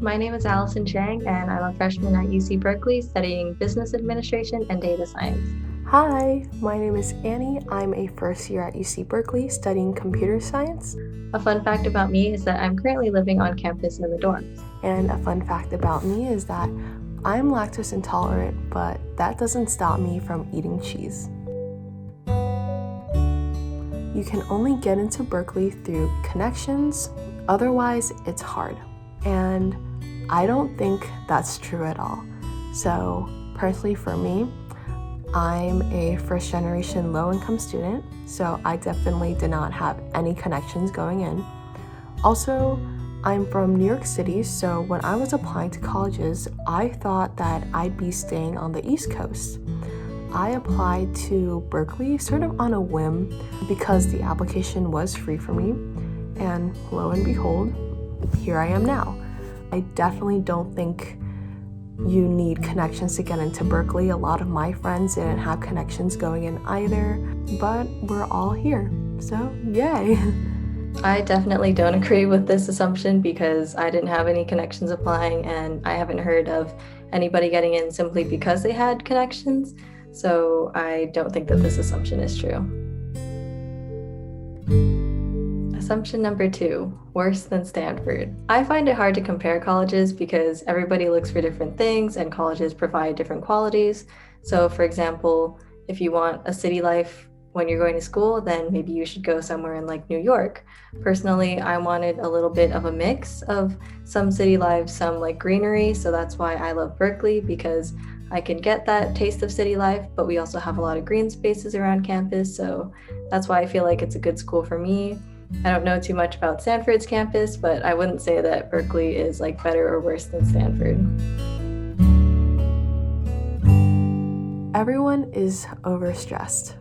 my name is Allison Chang, and I'm a freshman at UC Berkeley studying business administration and data science. Hi, my name is Annie. I'm a first year at UC Berkeley studying computer science. A fun fact about me is that I'm currently living on campus in the dorms. And a fun fact about me is that I'm lactose intolerant, but that doesn't stop me from eating cheese. You can only get into Berkeley through connections, otherwise it's hard. And I don't think that's true at all. So personally for me, I'm a first generation low income student, so I definitely did not have any connections going in. Also, I'm from New York City, so when I was applying to colleges, I thought that I'd be staying on the East Coast. I applied to Berkeley sort of on a whim because the application was free for me, and lo and behold, here I am now. I definitely don't think you need connections to get into Berkeley. A lot of my friends didn't have connections going in either, but we're all here, so yay! I definitely don't agree with this assumption because I didn't have any connections applying, and I haven't heard of anybody getting in simply because they had connections, so I don't think that this assumption is true. Assumption number 2, worse than Stanford. I find it hard to compare colleges because everybody looks for different things and colleges provide different qualities. So for example, if you want a city life when you're going to school, then maybe you should go somewhere in like New York. Personally, I wanted a little bit of a mix of some city life, some like greenery. So that's why I love Berkeley, because I can get that taste of city life, but we also have a lot of green spaces around campus. So that's why I feel like it's a good school for me. I don't know too much about Stanford's campus, but I wouldn't say that Berkeley is like better or worse than Stanford. Everyone is overstressed.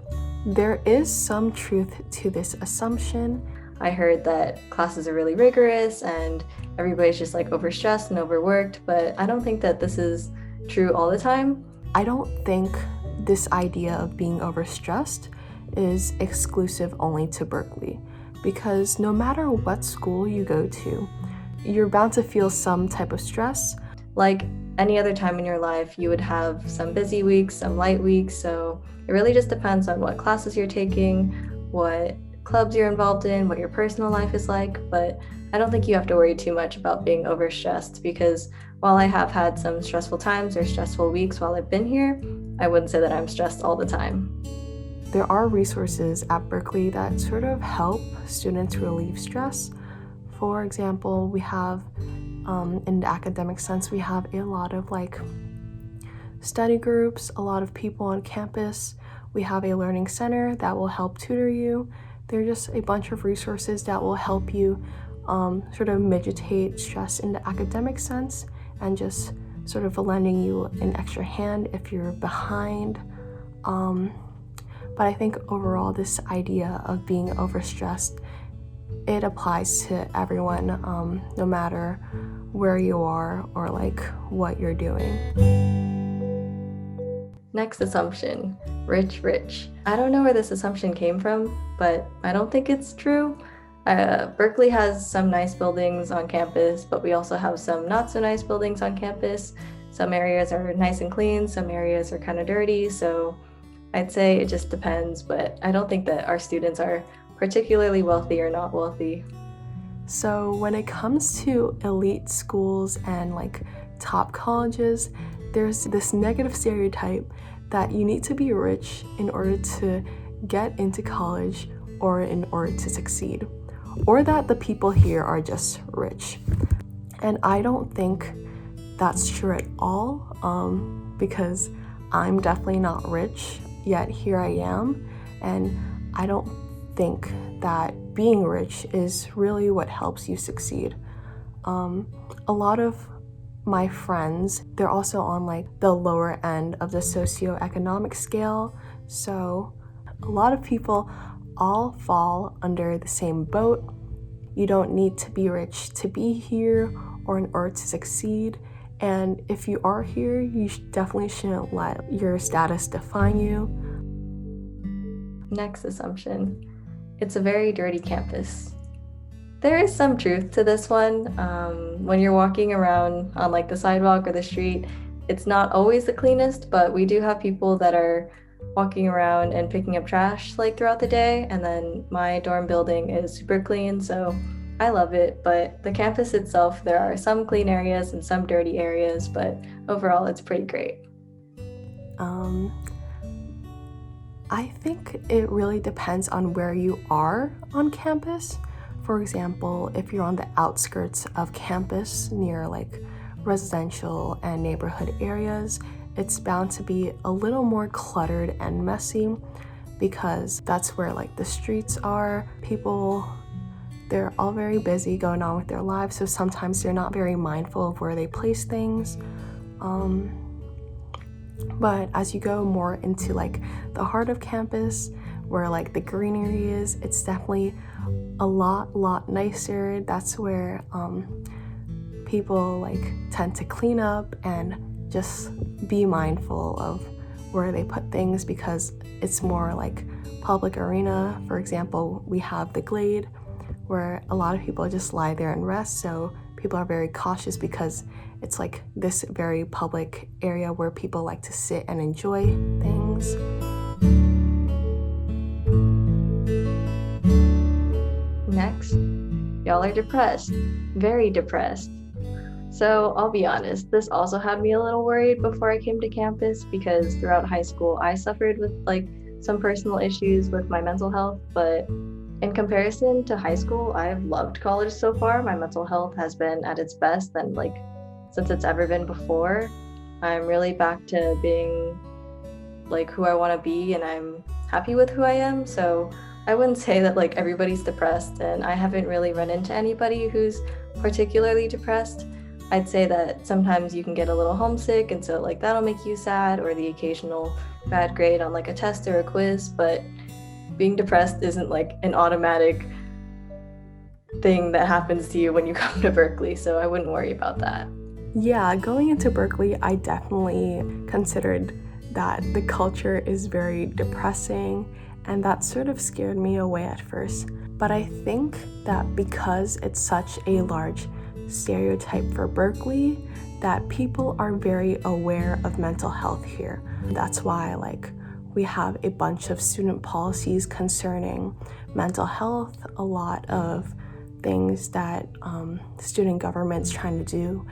There is some truth to this assumption. I heard that classes are really rigorous and everybody's just like overstressed and overworked, but I don't think that this is true all the time. I don't think this idea of being overstressed is exclusive only to Berkeley, because no matter what school you go to, you're bound to feel some type of stress. Like any other time in your life, you would have some busy weeks, some light weeks, so it really just depends on what classes you're taking, what clubs you're involved in, what your personal life is like, but I don't think you have to worry too much about being overstressed, because while I have had some stressful times or stressful weeks while I've been here, I wouldn't say that I'm stressed all the time. There are resources at Berkeley that sort of help students relieve stress. For example, we have, in the academic sense, we have a lot of like study groups, a lot of people on campus. We have a learning center that will help tutor you. There are just a bunch of resources that will help you sort of mitigate stress in the academic sense and just sort of lending you an extra hand if you're behind. But I think overall this idea of being overstressed, it applies to everyone, no matter where you are or like what you're doing. Next assumption, rich. I don't know where this assumption came from, but I don't think it's true. Berkeley has some nice buildings on campus, but we also have some not so nice buildings on campus. Some areas are nice and clean, some areas are kind of dirty, so I'd say it just depends, but I don't think that our students are particularly wealthy or not wealthy. So when it comes to elite schools and like top colleges, there's this negative stereotype that you need to be rich in order to get into college or in order to succeed, or that the people here are just rich. And I don't think that's true at all, because I'm definitely not rich, yet here I am, and I don't think that being rich is really what helps you succeed. A lot of my friends, they're also on like the lower end of the socioeconomic scale, so a lot of people all fall under the same boat. You don't need to be rich to be here or in order to succeed. And if you are here, you definitely shouldn't let your status define you. Next assumption, it's a very dirty campus. There is some truth to this one. When you're walking around on like the sidewalk or the street, it's not always the cleanest, but we do have people that are walking around and picking up trash like throughout the day. And then my dorm building is super clean, so I love it. But the campus itself, there are some clean areas and some dirty areas, but overall, it's pretty great. Um, I think it really depends on where you are on campus. For example, if you're on the outskirts of campus near like residential and neighborhood areas, it's bound to be a little more cluttered and messy because that's where like the streets are. People, they're all very busy going on with their lives, so sometimes they're not very mindful of where they place things. But as you go more into like the heart of campus, where like the greenery is, it's definitely a lot nicer. That's where people like tend to clean up and just be mindful of where they put things because it's more like public arena. For example, we have the Glade where a lot of people just lie there and rest, so people are very cautious because it's like this very public area where people like to sit and enjoy things. Next, y'all are depressed, very depressed. So I'll be honest, this also had me a little worried before I came to campus because throughout high school I suffered with like some personal issues with my mental health, but in comparison to high school, I've loved college so far. My mental health has been at its best and like since it's ever been before. I'm really back to being like who I want to be and I'm happy with who I am. So I wouldn't say that like everybody's depressed and I haven't really run into anybody who's particularly depressed. I'd say that sometimes you can get a little homesick and so like that'll make you sad or the occasional bad grade on like a test or a quiz, but being depressed isn't like an automatic thing that happens to you when you come to Berkeley, so I wouldn't worry about that. Yeah, going into Berkeley, I definitely considered that the culture is very depressing, and that sort of scared me away at first. But I think that because it's such a large stereotype for Berkeley, that people are very aware of mental health here. That's why like we have a bunch of student policies concerning mental health, a lot of things that student government's trying to do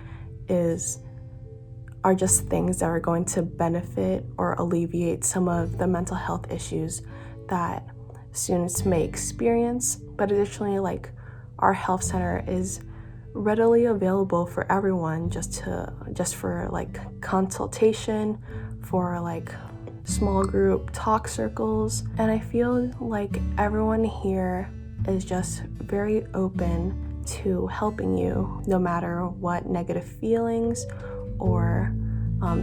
are just things that are going to benefit or alleviate some of the mental health issues that students may experience. But additionally, like our health center is readily available for everyone just for like consultation, for like small group talk circles, and I feel like everyone here is just very open to helping you no matter what negative feelings or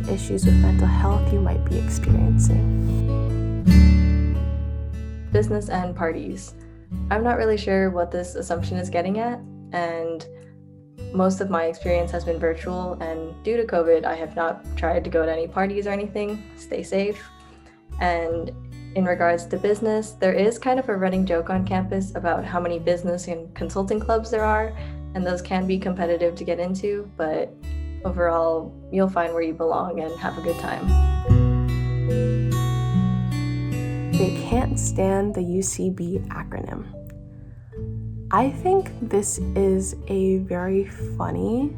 issues with mental health you might be experiencing. Business and parties. I'm not really sure what this assumption is getting at, and most of my experience has been virtual, and due to COVID, I have not tried to go to any parties or anything. Stay safe. And in regards to business, there is kind of a running joke on campus about how many business and consulting clubs there are, and those can be competitive to get into, but overall, you'll find where you belong and have a good time. They can't stand the UCB acronym. I think this is a very funny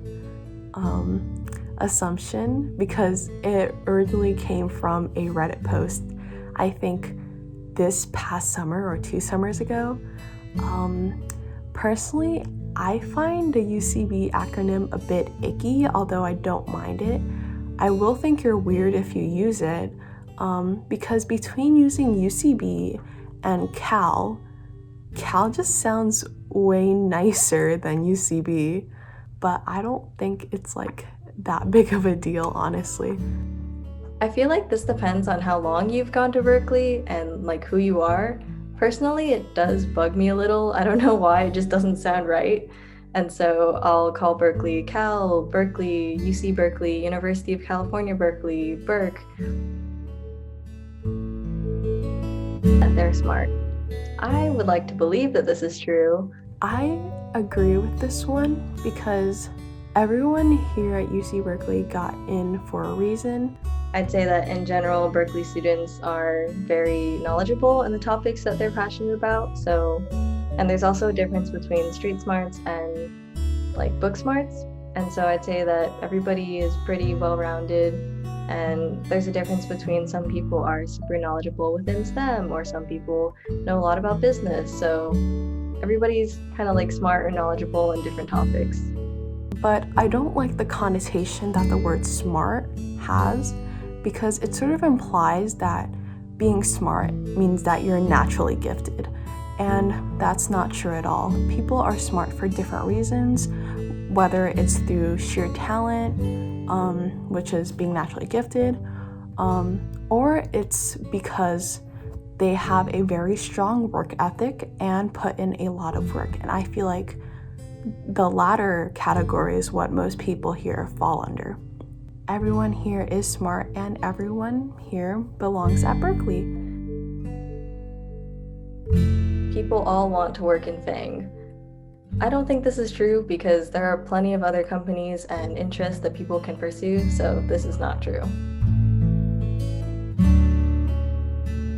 assumption because it originally came from a Reddit post, I think this past summer or 2 summers ago. Personally, I find the UCB acronym a bit icky, although I don't mind it. I will think you're weird if you use it, because between using UCB and Cal just sounds way nicer than UCB, but I don't think it's like that big of a deal, honestly. I feel like this depends on how long you've gone to Berkeley and like who you are. Personally, it does bug me a little. I don't know why, it just doesn't sound right. And so I'll call Berkeley Cal, Berkeley, UC Berkeley, University of California, Berkeley, Berk. And Theyre Smart. I would like to believe that this is true. I agree with this one because everyone here at UC Berkeley got in for a reason. I'd say that in general, Berkeley students are very knowledgeable in the topics that they're passionate about. And there's also a difference between street smarts and like book smarts. And so I'd say that everybody is pretty well-rounded, and there's a difference between some people are super knowledgeable within STEM, or some people know a lot about business. So everybody's kind of like smart or knowledgeable in different topics. But I don't like the connotation that the word smart has, because it sort of implies that being smart means that you're naturally gifted. And that's not true at all. People are smart for different reasons, whether it's through sheer talent, which is being naturally gifted, or it's because they have a very strong work ethic and put in a lot of work. And I feel like the latter category is what most people here fall under. Everyone here is smart, and everyone here belongs at Berkeley. People all want to work in Fang. I don't think this is true because there are plenty of other companies and interests that people can pursue, so this is not true.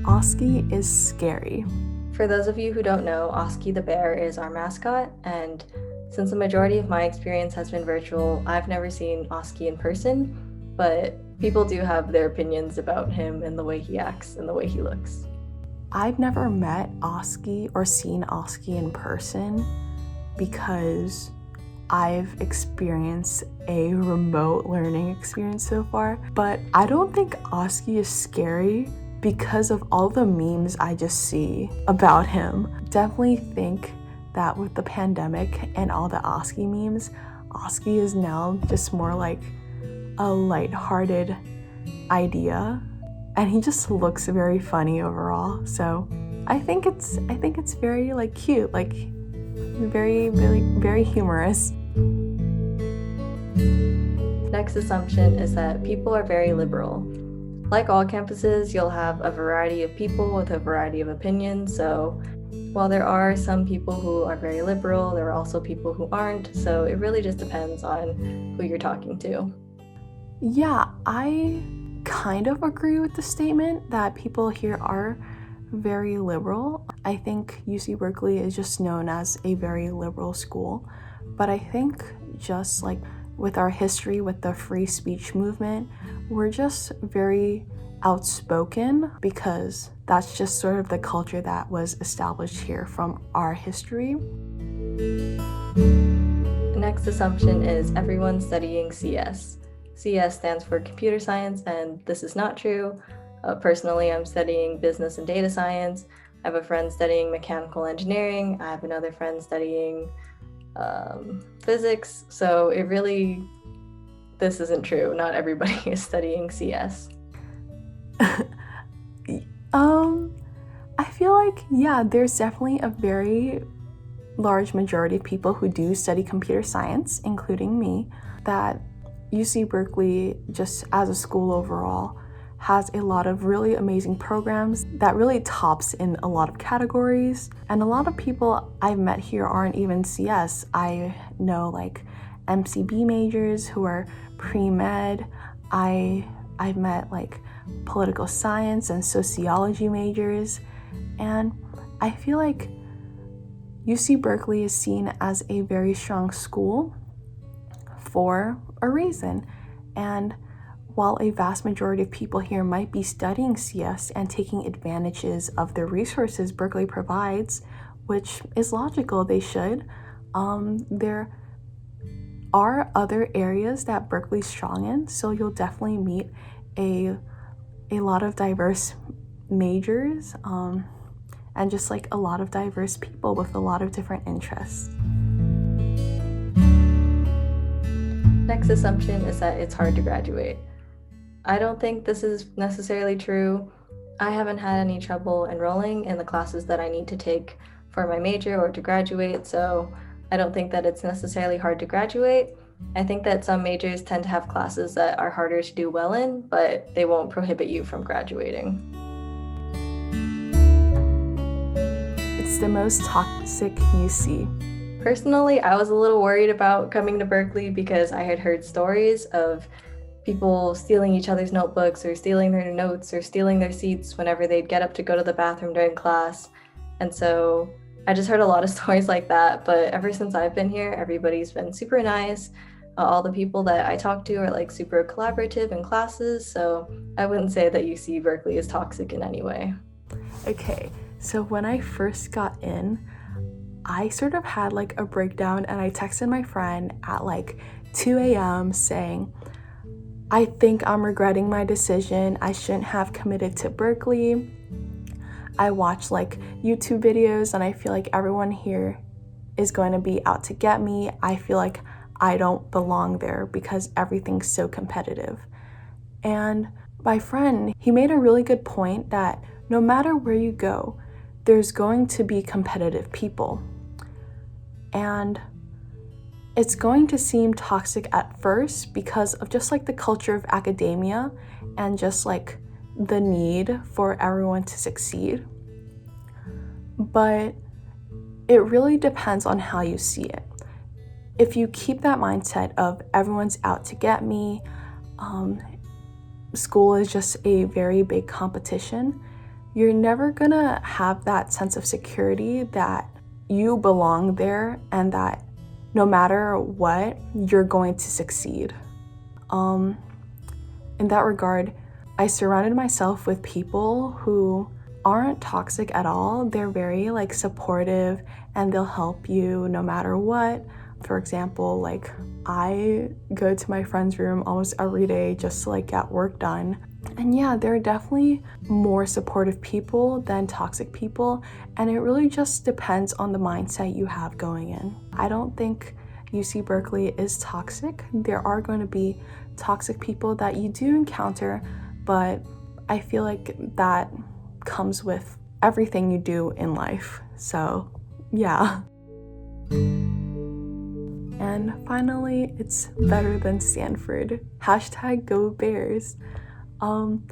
Oski is scary. For those of you who don't know, Oski the bear is our mascot, and since the majority of my experience has been virtual, I've never seen Oski in person, but people do have their opinions about him and the way he acts and the way he looks. I've never met Oski or seen Oski in person because I've experienced a remote learning experience so far, but I don't think Oski is scary because of all the memes I just see about him. Definitely think that with the pandemic and all the Oski memes, Oski is now just more like a lighthearted idea, and he just looks very funny overall. So I think it's very like cute, like very, very, very humorous. Next assumption is that people are very liberal. Like all campuses, you'll have a variety of people with a variety of opinions. So while there are some people who are very liberal, there are also people who aren't. So it really just depends on who you're talking to. Yeah, I kind of agree with the statement that people here are very liberal. I think UC Berkeley is just known as a very liberal school, but I think just like with our history with the free speech movement, we're just very outspoken because that's just sort of the culture that was established here from our history. The next assumption is everyone's studying CS. CS stands for computer science, and this is not true. Personally, I'm studying business and data science. I have a friend studying mechanical engineering. I have another friend studying physics. So this isn't true. Not everybody is studying CS. I feel like, yeah, there's definitely a very large majority of people who do study computer science, including me, that UC Berkeley, just as a school overall, has a lot of really amazing programs that really tops in a lot of categories. And a lot of people I've met here aren't even CS. I know like MCB majors who are pre-med. I've met like political science and sociology majors. And I feel like UC Berkeley is seen as a very strong school for a reason. And while a vast majority of people here might be studying CS and taking advantages of the resources Berkeley provides, which is logical, they should, there are other areas that Berkeley's strong in, so you'll definitely meet a lot of diverse majors and just like a lot of diverse people with a lot of different interests. Next assumption is that it's hard to graduate. I don't think this is necessarily true. I haven't had any trouble enrolling in the classes that I need to take for my major or to graduate, so I don't think that it's necessarily hard to graduate. I think that some majors tend to have classes that are harder to do well in, but they won't prohibit you from graduating. It's the most toxic UC. Personally, I was a little worried about coming to Berkeley because I had heard stories of people stealing each other's notebooks or stealing their notes or stealing their seats whenever they'd get up to go to the bathroom during class. And so I just heard a lot of stories like that. But ever since I've been here, everybody's been super nice. All the people that I talk to are like super collaborative in classes. So I wouldn't say that UC Berkeley is toxic in any way. Okay, so when I first got in, I sort of had like a breakdown and I texted my friend at like 2 a.m. saying, I think I'm regretting my decision. I shouldn't have committed to Berkeley. I watch like YouTube videos and I feel like everyone here is going to be out to get me. I feel like I don't belong there because everything's so competitive. And my friend, he made a really good point that no matter where you go, there's going to be competitive people. And it's going to seem toxic at first because of just like the culture of academia and just like the need for everyone to succeed. But it really depends on how you see it. If you keep that mindset of everyone's out to get me, school is just a very big competition, you're never gonna have that sense of security that you belong there and that no matter what, you're going to succeed. In that regard, I surrounded myself with people who aren't toxic at all. They're very like supportive and they'll help you no matter what. For example, like I go to my friend's room almost every day just to like get work done. And yeah, there are definitely more supportive people than toxic people, and it really just depends on the mindset you have going in. I don't think UC Berkeley is toxic. There are going to be toxic people that you do encounter, but I feel like that comes with everything you do in life. So, yeah. And finally, it's better than Stanford. Hashtag go Bears. I'm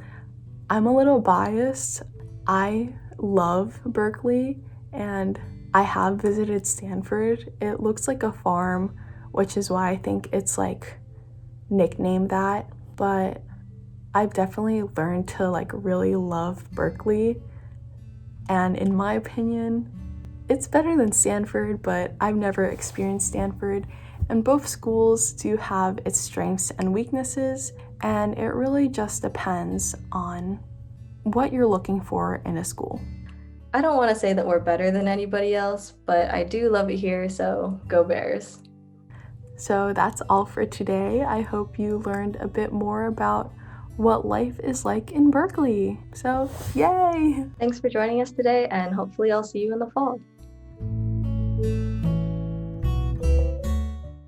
a little biased. I love Berkeley and I have visited Stanford. It looks like a farm, which is why I think it's like nicknamed that. But I've definitely learned to like really love Berkeley. And in my opinion, it's better than Stanford, but I've never experienced Stanford. And both schools do have its strengths and weaknesses, and it really just depends on what you're looking for in a school. I don't want to say that we're better than anybody else, but I do love it here, so go Bears. So that's all for today. I hope you learned a bit more about what life is like in Berkeley. So, yay! Thanks for joining us today, and hopefully I'll see you in the fall.